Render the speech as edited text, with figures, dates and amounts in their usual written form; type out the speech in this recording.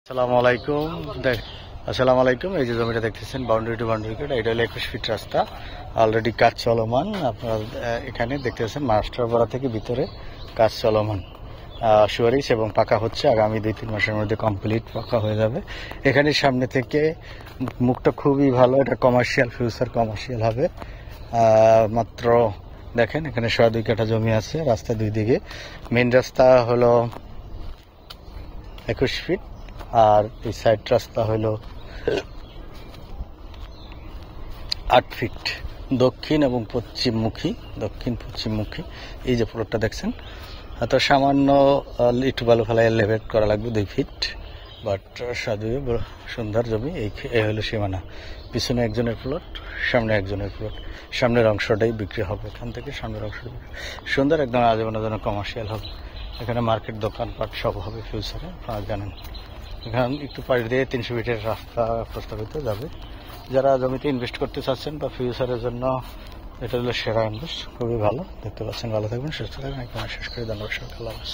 আসসালামু আলাইকুম। আসসালামু আলাইকুম। এই যে জমিটা দেখতেছেন বাউন্ডারি টু বাউন্ডারি কাট, এটা হলো 21 ফিট রাস্তা, অলরেডি কাজ চলমান। আপনারা এখানে দেখতেছেন মাস্টারপাড়া থেকে ভিতরে কাজ চলমান, সুয়ারিশ এবং পাকা হচ্ছে। আগামী 2-3 মাসের মধ্যে কমপ্লিট পাকা হয়ে যাবে। এখানে সামনে থেকে মুখটা খুবই ভালো, এটা কমার্শিয়াল, ফিউচার কমার্শিয়াল হবে। মাত্র দেখেন এখানে 2.5 কাঠা জমি আছে, রাস্তা দুই দিকে। মেন রাস্তা হলো 21 ফিট, আর এই সাইড রাস্তা হলো 8 ফিট, দক্ষিণ এবং পশ্চিমমুখী, দক্ষিণ পশ্চিমমুখী। এই যে প্লটটা দেখছেন, এত সামান্য একটু ভালো ফেলা এলিভেট করা লাগবে 2 ফিট, বাট সুন্দর জমি। এই হলো সীমানা। পিছনে একজনের প্লট, সামনে একজনের প্লট। সামনের অংশটাই বিক্রি হবে, এখান থেকে সামনের অংশটা সুন্দর, একদম আজীবনের জন্য কমার্শিয়াল হবে। এখানে মার্কেট, দোকানপাট সব হবে ফিউচারে, আপনারা জানেন। এখানে একটু পাশ দিয়ে 300 ফিটের রাস্তা প্রস্তাবিত যাবে। যারা জমিতে ইনভেস্ট করতে চাচ্ছেন বা ফিউচারের জন্য, এটা হলো সেরা ইনভেস্ট, খুবই ভালো। দেখতে পাচ্ছেন। ভালো থাকবেন, সুস্থ থাকবেন। এখানে শেষ করে ধন্যবাদ। আল্লাহ হাফেজ।